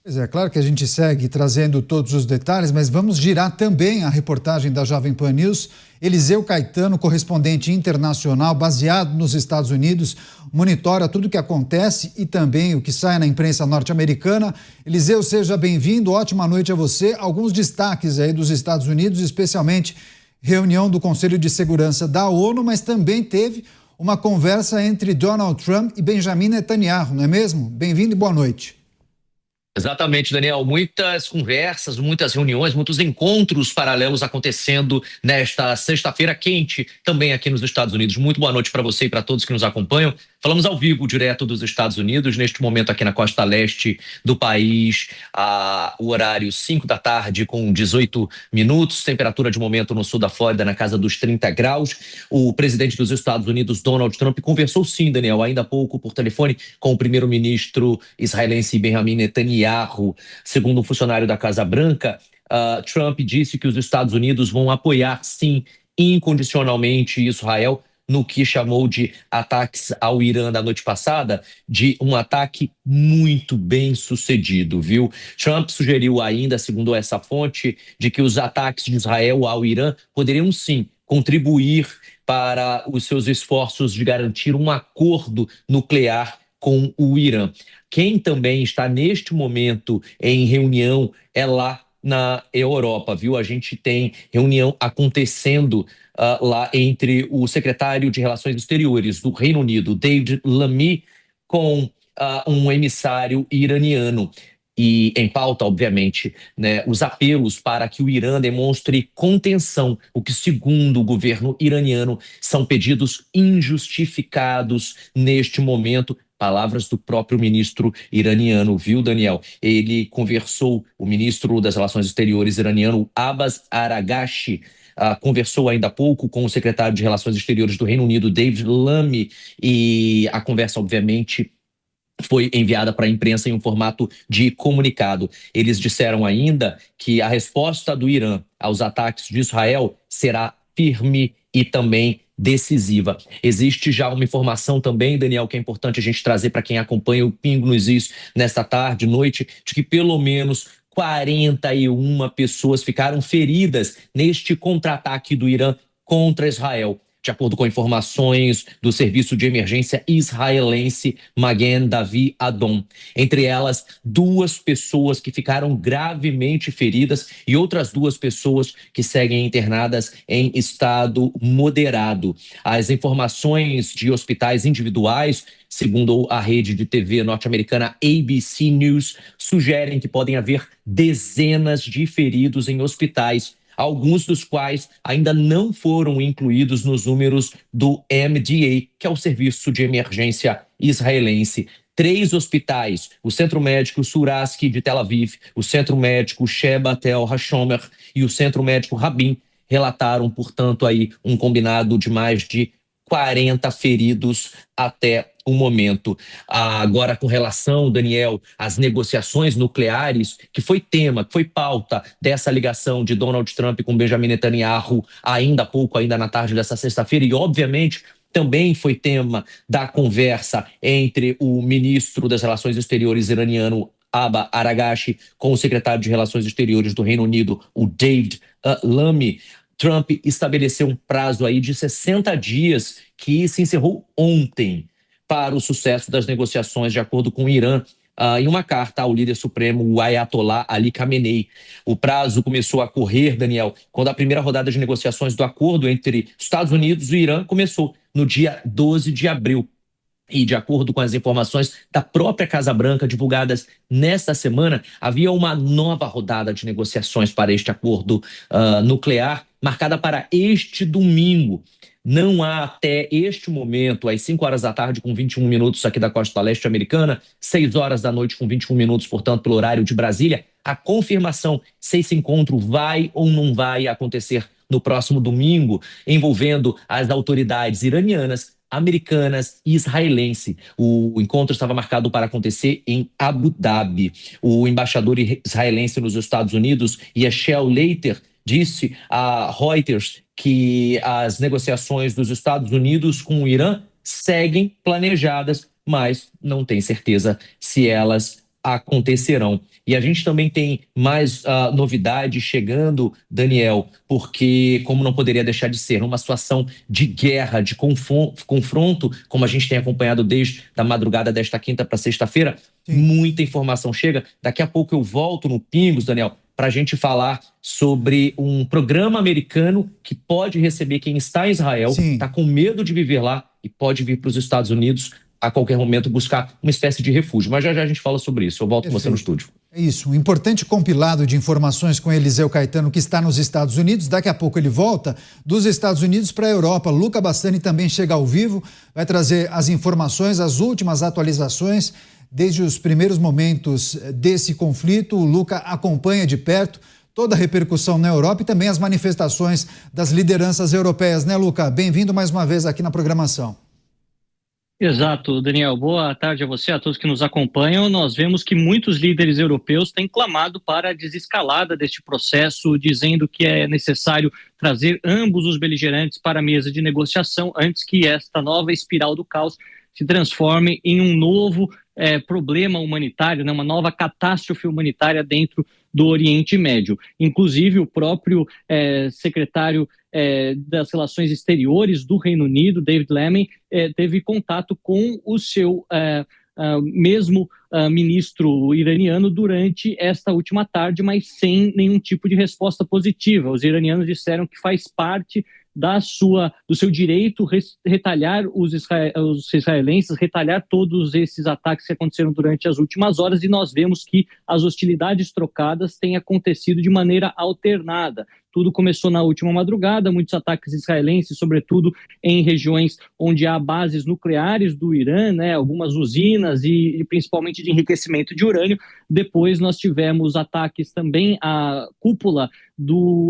Pois é, claro que a gente segue trazendo todos os detalhes, mas vamos girar também a reportagem da Jovem Pan News. Eliseu Caetano, correspondente internacional, baseado nos Estados Unidos, monitora tudo o que acontece e também o que sai na imprensa norte-americana. Eliseu, seja bem-vindo, ótima noite a você. Alguns destaques aí dos Estados Unidos, especialmente reunião do Conselho de Segurança da ONU, mas também teve uma conversa entre Donald Trump e Benjamin Netanyahu, não é mesmo? Bem-vindo e boa noite. Exatamente, Daniel. Muitas conversas, muitas reuniões, muitos encontros paralelos acontecendo nesta sexta-feira quente, também aqui nos Estados Unidos. Muito boa noite para você e para todos que nos acompanham. Falamos ao vivo, direto dos Estados Unidos, neste momento aqui na costa leste do país, o horário 5 da tarde com 18 minutos, temperatura de momento no sul da Flórida na casa dos 30 graus. O presidente dos Estados Unidos, Donald Trump, conversou sim, Daniel, ainda há pouco por telefone com o primeiro-ministro israelense Benjamin Netanyahu. Segundo um funcionário da Casa Branca, Trump disse que os Estados Unidos vão apoiar sim, incondicionalmente Israel no que chamou de ataques ao Irã da noite passada, de um ataque muito bem sucedido, viu? Trump sugeriu ainda, segundo essa fonte, de que os ataques de Israel ao Irã poderiam sim contribuir para os seus esforços de garantir um acordo nuclear com o Irã. Quem também está neste momento em reunião é lá na Europa, viu? A gente tem reunião acontecendo lá entre o secretário de Relações Exteriores do Reino Unido, David Lammy, com um emissário iraniano. E em pauta, obviamente, né, os apelos para que o Irã demonstre contenção, o que, segundo o governo iraniano, são pedidos injustificados neste momento. Palavras do próprio ministro iraniano, viu, Daniel? Ele conversou, o ministro das Relações Exteriores iraniano, Abbas Araghchi, conversou ainda há pouco com o secretário de Relações Exteriores do Reino Unido, David Lammy, e a conversa, obviamente, foi enviada para a imprensa em um formato de comunicado. Eles disseram ainda que a resposta do Irã aos ataques de Israel será firme e também decisiva. Existe já uma informação também, Daniel, que é importante a gente trazer para quem acompanha o Pingo nos Is nesta tarde, noite, de que pelo menos 41 pessoas ficaram feridas neste contra-ataque do Irã contra Israel. De acordo com informações do Serviço de Emergência israelense Magen David Adom. Entre elas, 2 pessoas que ficaram gravemente feridas e outras 2 pessoas que seguem internadas em estado moderado. As informações de hospitais individuais, segundo a rede de TV norte-americana ABC News, sugerem que podem haver dezenas de feridos em hospitais, alguns dos quais ainda não foram incluídos nos números do MDA, que é o Serviço de Emergência Israelense. 3 hospitais, o Centro Médico Suraski de Tel Aviv, o Centro Médico Sheba Tel HaShomer e o Centro Médico Rabin, relataram, portanto, aí um combinado de mais de 40 feridos até o momento. Agora, com relação, Daniel, às negociações nucleares, que foi tema, que foi pauta dessa ligação de Donald Trump com Benjamin Netanyahu ainda há pouco, ainda na tarde dessa sexta-feira, e obviamente também foi tema da conversa entre o ministro das Relações Exteriores iraniano, Abbas Araghchi, com o secretário de Relações Exteriores do Reino Unido, o David Lammy. Trump estabeleceu um prazo aí de 60 dias que se encerrou ontem para o sucesso das negociações, de acordo com o Irã, em uma carta ao líder supremo, o Ayatollah Ali Khamenei. O prazo começou a correr, Daniel, quando a primeira rodada de negociações do acordo entre Estados Unidos e o Irã começou no dia 12 de abril. E, de acordo com as informações da própria Casa Branca divulgadas nesta semana, havia uma nova rodada de negociações para este acordo nuclear, marcada para este domingo. Não há até este momento, às 5 horas da tarde com 21 minutos aqui da costa leste americana, 6 horas da noite com 21 minutos, portanto, pelo horário de Brasília, a confirmação se esse encontro vai ou não vai acontecer no próximo domingo, envolvendo as autoridades iranianas, americanas e israelense. O encontro estava marcado para acontecer em Abu Dhabi. O embaixador israelense nos Estados Unidos, Yeshel Leiter, disse a Reuters que as negociações dos Estados Unidos com o Irã seguem planejadas, mas não tem certeza se elas acontecerão. E a gente também tem mais novidades chegando, Daniel, porque, como não poderia deixar de ser, uma situação de guerra, de confronto, como a gente tem acompanhado desde a madrugada desta quinta para sexta-feira, muita informação chega. Daqui a pouco eu volto no Pingos, Daniel, para a gente falar sobre um programa americano que pode receber quem está em Israel, está com medo de viver lá e pode vir para os Estados Unidos a qualquer momento buscar uma espécie de refúgio. Mas já já a gente fala sobre isso. Eu volto com você no estúdio. É isso, um importante compilado de informações com Eliseu Caetano, que está nos Estados Unidos. Daqui a pouco ele volta dos Estados Unidos para a Europa. Luca Bassani também chega ao vivo, vai trazer as informações, as últimas atualizações desde os primeiros momentos desse conflito. O Luca acompanha de perto toda a repercussão na Europa e também as manifestações das lideranças europeias, né, Luca? Bem-vindo mais uma vez aqui na programação. Exato, Daniel. Boa tarde a você, a todos que nos acompanham. Nós vemos que muitos líderes europeus têm clamado para a desescalada deste processo, dizendo que é necessário trazer ambos os beligerantes para a mesa de negociação antes que esta nova espiral do caos se transforme em um novo problema humanitário, né, uma nova catástrofe humanitária dentro do Oriente Médio. Inclusive, o próprio secretário das Relações Exteriores do Reino Unido, David Lammy, teve contato com o seu mesmo ministro iraniano durante esta última tarde, mas sem nenhum tipo de resposta positiva. Os iranianos disseram que faz parte do seu direito retalhar os israelenses, retalhar todos esses ataques que aconteceram durante as últimas horas, e nós vemos que as hostilidades trocadas têm acontecido de maneira alternada. Tudo começou na última madrugada, muitos ataques israelenses, sobretudo em regiões onde há bases nucleares do Irã, né, algumas usinas e principalmente de enriquecimento de urânio. Depois nós tivemos ataques também à cúpula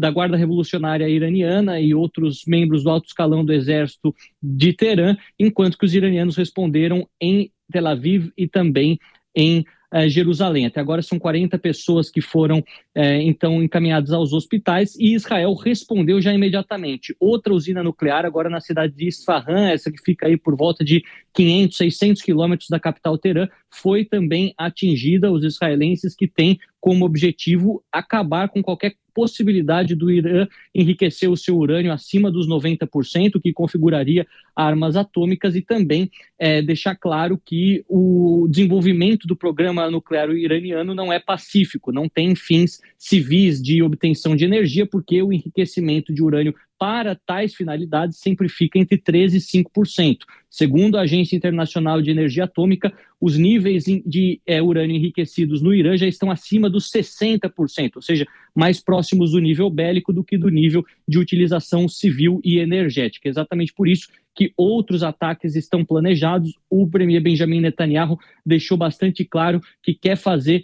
da Guarda Revolucionária Iraniana e outros membros do alto escalão do exército de Teherã, enquanto que os iranianos responderam em Tel Aviv e também em Jerusalém. Até agora são 40 pessoas que foram então encaminhadas aos hospitais, e Israel respondeu já imediatamente. Outra usina nuclear, agora na cidade de Isfahan, essa que fica aí por volta de 500, 600 quilômetros da capital Teherã, foi também atingida. Os israelenses que têm como objetivo acabar com qualquer possibilidade do Irã enriquecer o seu urânio acima dos 90%, que configuraria armas atômicas, e também deixar claro que o desenvolvimento do programa nuclear iraniano não é pacífico, não tem fins civis de obtenção de energia, porque o enriquecimento de urânio para tais finalidades sempre fica entre 13% e 5%. Segundo a Agência Internacional de Energia Atômica, os níveis de urânio enriquecidos no Irã já estão acima dos 60%, ou seja, mais próximos do nível bélico do que do nível de utilização civil e energética. Exatamente por isso que outros ataques estão planejados. O premier Benjamin Netanyahu deixou bastante claro que quer fazer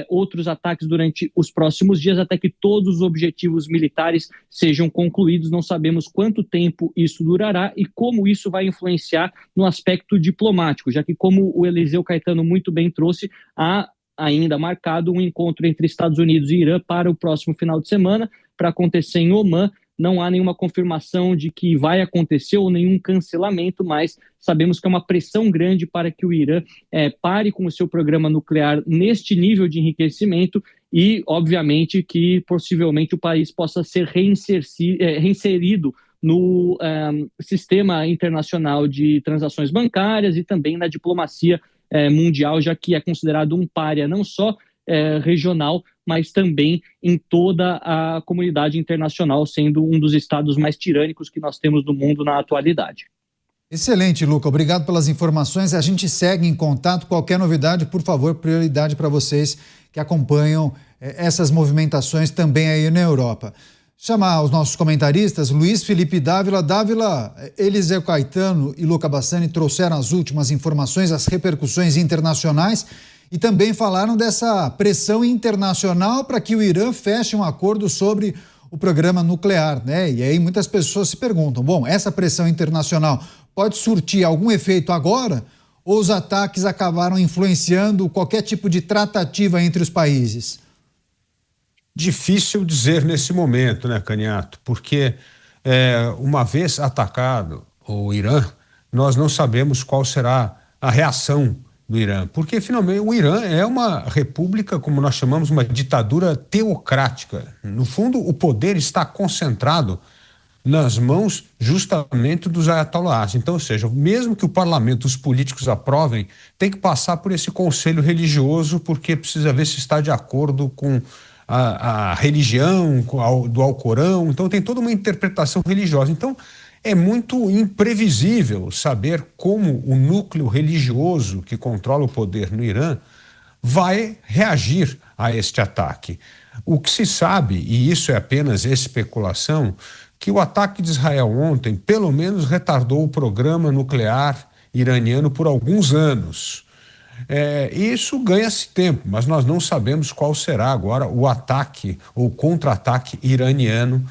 outros ataques durante os próximos dias, até que todos os objetivos militares sejam concluídos. Não sabemos quanto tempo isso durará e como isso vai influenciar no aspecto diplomático, já que, como o Eliseu Caetano muito bem trouxe, há ainda marcado um encontro entre Estados Unidos e Irã para o próximo final de semana, para acontecer em Omã. Não há nenhuma confirmação de que vai acontecer ou nenhum cancelamento, mas sabemos que é uma pressão grande para que o Irã pare com o seu programa nuclear neste nível de enriquecimento e, obviamente, que possivelmente o país possa ser reinserido no sistema internacional de transações bancárias e também na diplomacia mundial, já que é considerado um pária não só regional, mas também em toda a comunidade internacional, sendo um dos estados mais tirânicos que nós temos no mundo na atualidade. Excelente, Luca. Obrigado pelas informações. A gente segue em contato. Qualquer novidade, por favor, prioridade para vocês que acompanham essas movimentações também aí na Europa. Chamar os nossos comentaristas, Luiz Felipe Dávila. Dávila, Eliseu Caetano e Luca Bassani trouxeram as últimas informações, as repercussões internacionais, e também falaram dessa pressão internacional para que o Irã feche um acordo sobre o programa nuclear, né? E aí muitas pessoas se perguntam, bom, essa pressão internacional pode surtir algum efeito agora, ou os ataques acabaram influenciando qualquer tipo de tratativa entre os países? Difícil dizer nesse momento, né, Caniato? Porque uma vez atacado o Irã, nós não sabemos qual será a reação do Irã, porque finalmente o Irã é uma república, como nós chamamos, uma ditadura teocrática. No fundo, o poder está concentrado nas mãos justamente dos ayatollahs. Então, ou seja, mesmo que o parlamento, os políticos aprovem, tem que passar por esse conselho religioso, porque precisa ver se está de acordo com a religião, do Alcorão. Então, tem toda uma interpretação religiosa. Então, é muito imprevisível saber como o núcleo religioso que controla o poder no Irã vai reagir a este ataque. O que se sabe, e isso é apenas especulação, que o ataque de Israel ontem, pelo menos, retardou o programa nuclear iraniano por alguns anos. Isso ganha-se tempo, mas nós não sabemos qual será agora o ataque ou contra-ataque iraniano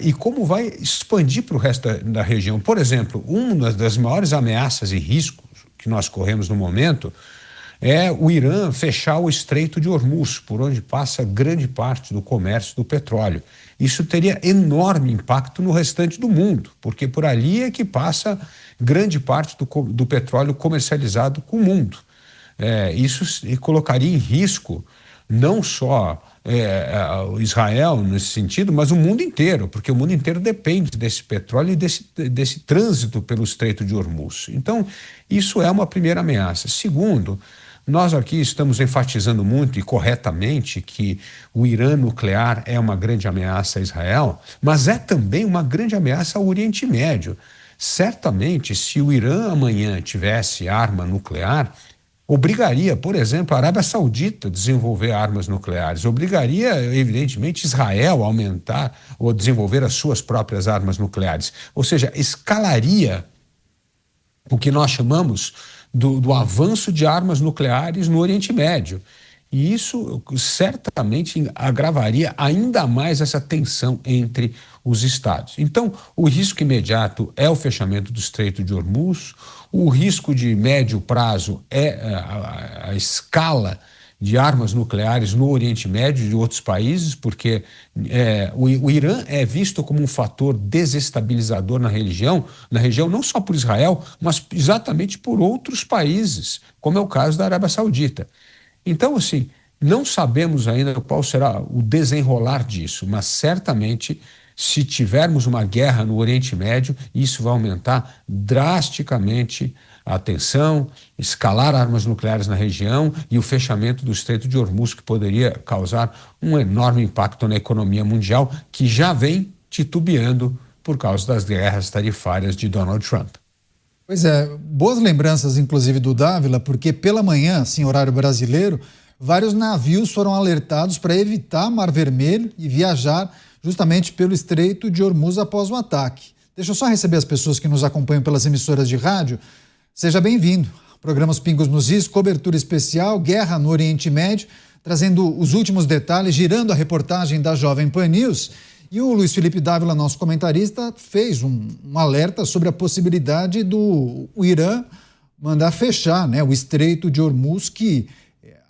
e como vai expandir para o resto da região. Por exemplo, uma das maiores ameaças e riscos que nós corremos no momento é o Irã fechar o Estreito de Hormuz, por onde passa grande parte do comércio do petróleo. Isso teria enorme impacto no restante do mundo, porque por ali é que passa grande parte do petróleo comercializado com o mundo. Isso colocaria em risco não só Israel nesse sentido, mas o mundo inteiro, porque o mundo inteiro depende desse petróleo e desse trânsito pelo Estreito de Hormuz. Então, isso é uma primeira ameaça. Segundo, nós aqui estamos enfatizando muito e corretamente que o Irã nuclear é uma grande ameaça a Israel, mas é também uma grande ameaça ao Oriente Médio. Certamente, se o Irã amanhã tivesse arma nuclear, obrigaria, por exemplo, a Arábia Saudita a desenvolver armas nucleares, obrigaria, evidentemente, Israel a aumentar ou desenvolver as suas próprias armas nucleares. Ou seja, escalaria o que nós chamamos do avanço de armas nucleares no Oriente Médio. E isso certamente agravaria ainda mais essa tensão entre os Estados. Então, o risco imediato é o fechamento do Estreito de Hormuz, o risco de médio prazo é a escala de armas nucleares no Oriente Médio e de outros países, porque o Irã é visto como um fator desestabilizador na região não só por Israel, mas exatamente por outros países, como é o caso da Arábia Saudita. Então, assim, não sabemos ainda qual será o desenrolar disso, mas certamente, se tivermos uma guerra no Oriente Médio, isso vai aumentar drasticamente a tensão, escalar armas nucleares na região e o fechamento do Estreito de Hormuz, que poderia causar um enorme impacto na economia mundial, que já vem titubeando por causa das guerras tarifárias de Donald Trump. Pois é, boas lembranças, inclusive, do Dávila, porque pela manhã, assim, horário brasileiro, vários navios foram alertados para evitar Mar Vermelho e viajar justamente pelo Estreito de Hormuz após o ataque. Deixa eu só receber as pessoas que nos acompanham pelas emissoras de rádio. Seja bem-vindo. Programa Pingos nos Is, cobertura especial, guerra no Oriente Médio, trazendo os últimos detalhes, girando a reportagem da Jovem Pan News. E o Luiz Felipe Dávila, nosso comentarista, fez um alerta sobre a possibilidade do Irã mandar fechar, né, o Estreito de Hormuz, que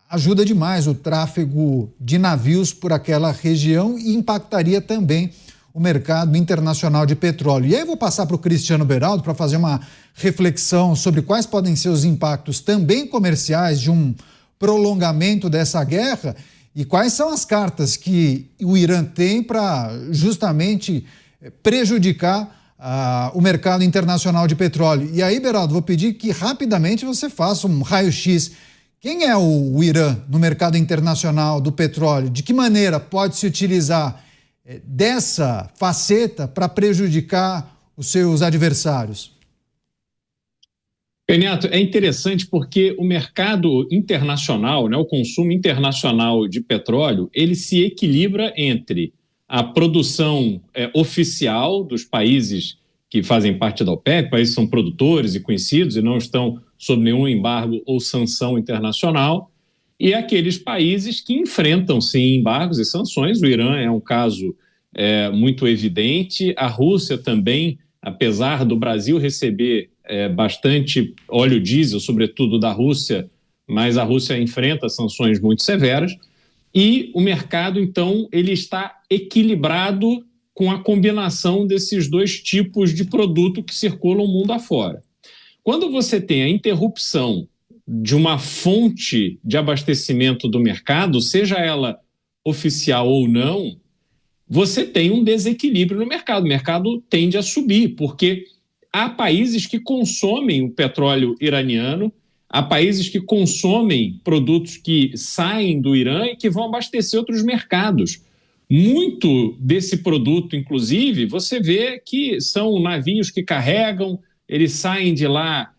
ajuda demais o tráfego de navios por aquela região e impactaria também o mercado internacional de petróleo. E aí eu vou passar para o Cristiano Beraldo para fazer uma reflexão sobre quais podem ser os impactos também comerciais de um prolongamento dessa guerra e quais são as cartas que o Irã tem para justamente prejudicar o mercado internacional de petróleo. E aí, Beraldo, vou pedir que rapidamente você faça um raio-x. Quem é o Irã no mercado internacional do petróleo? De que maneira pode se utilizar dessa faceta para prejudicar os seus adversários? Neto, é interessante porque o mercado internacional, né, o consumo internacional de petróleo, ele se equilibra entre a produção oficial dos países que fazem parte da OPEC, países que são produtores e conhecidos e não estão sob nenhum embargo ou sanção internacional, e aqueles países que enfrentam, sim, embargos e sanções. O Irã é um caso muito evidente, a Rússia também, apesar do Brasil receber bastante óleo diesel, sobretudo da Rússia, mas a Rússia enfrenta sanções muito severas, e o mercado, então, ele está equilibrado com a combinação desses dois tipos de produto que circulam o mundo afora. Quando você tem a interrupção de uma fonte de abastecimento do mercado, seja ela oficial ou não, você tem um desequilíbrio no mercado. O mercado tende a subir, porque há países que consomem o petróleo iraniano, há países que consomem produtos que saem do Irã e que vão abastecer outros mercados. Muito desse produto, inclusive, você vê que são navios que carregam, eles saem de lá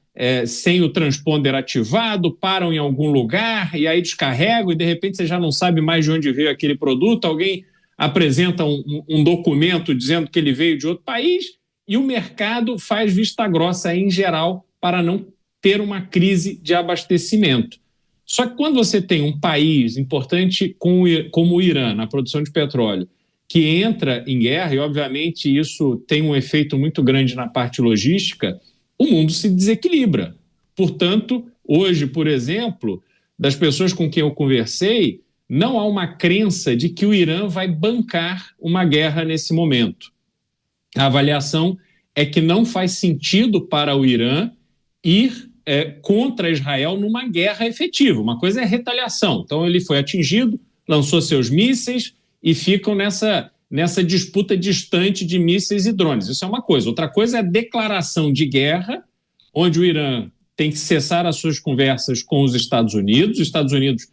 sem o transponder ativado, param em algum lugar e aí descarregam e de repente você já não sabe mais de onde veio aquele produto, alguém apresenta um documento dizendo que ele veio de outro país e o mercado faz vista grossa em geral para não ter uma crise de abastecimento. Só que quando você tem um país importante como o Irã, na produção de petróleo, que entra em guerra, e obviamente isso tem um efeito muito grande na parte logística, o mundo se desequilibra. Portanto, hoje, por exemplo, das pessoas com quem eu conversei, não há uma crença de que o Irã vai bancar uma guerra nesse momento. A avaliação é que não faz sentido para o Irã ir contra Israel numa guerra efetiva. Uma coisa é retaliação. Então ele foi atingido, lançou seus mísseis e ficam nessa disputa distante de mísseis e drones. Isso é uma coisa. Outra coisa é a declaração de guerra, onde o Irã tem que cessar as suas conversas com os Estados Unidos. Os Estados Unidos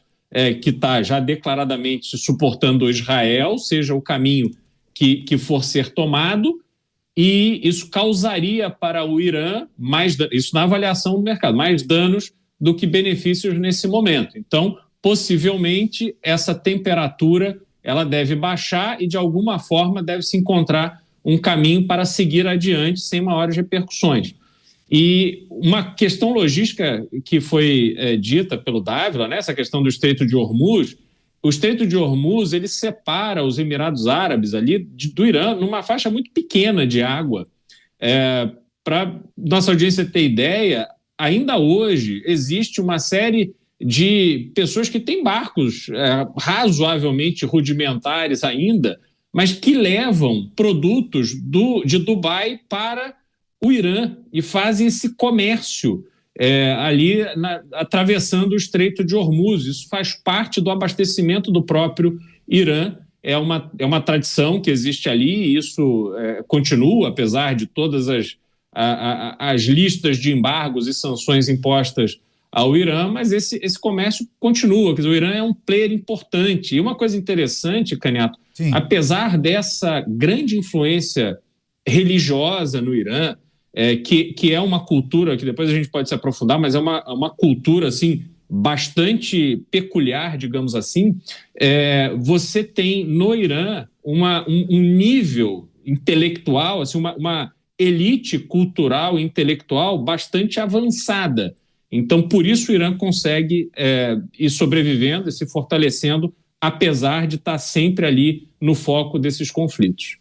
que está já declaradamente suportando Israel, seja o caminho que for ser tomado, e isso causaria para o Irã, isso na avaliação do mercado, mais danos do que benefícios nesse momento. Então, possivelmente, essa temperatura ela deve baixar e, de alguma forma, deve se encontrar um caminho para seguir adiante sem maiores repercussões. E uma questão logística que foi dita pelo Dávila, né, essa questão do Estreito de Hormuz, o Estreito de Hormuz ele separa os Emirados Árabes ali do Irã numa faixa muito pequena de água. Para nossa audiência ter ideia, ainda hoje existe uma série de pessoas que têm barcos razoavelmente rudimentares ainda, mas que levam produtos de Dubai para o Irã e fazem esse comércio ali atravessando o Estreito de Hormuz. Isso faz parte do abastecimento do próprio Irã. É uma tradição que existe ali e isso continua, apesar de todas as listas de embargos e sanções impostas ao Irã, mas esse comércio continua. Quer dizer, o Irã é um player importante. E uma coisa interessante, Canhato, apesar dessa grande influência religiosa no Irã, que é uma cultura que depois a gente pode se aprofundar, mas é uma cultura assim, bastante peculiar, digamos assim, você tem no Irã um nível intelectual, assim, uma elite cultural e intelectual bastante avançada. Então, por isso o Irã consegue ir sobrevivendo e se fortalecendo, apesar de estar sempre ali no foco desses conflitos.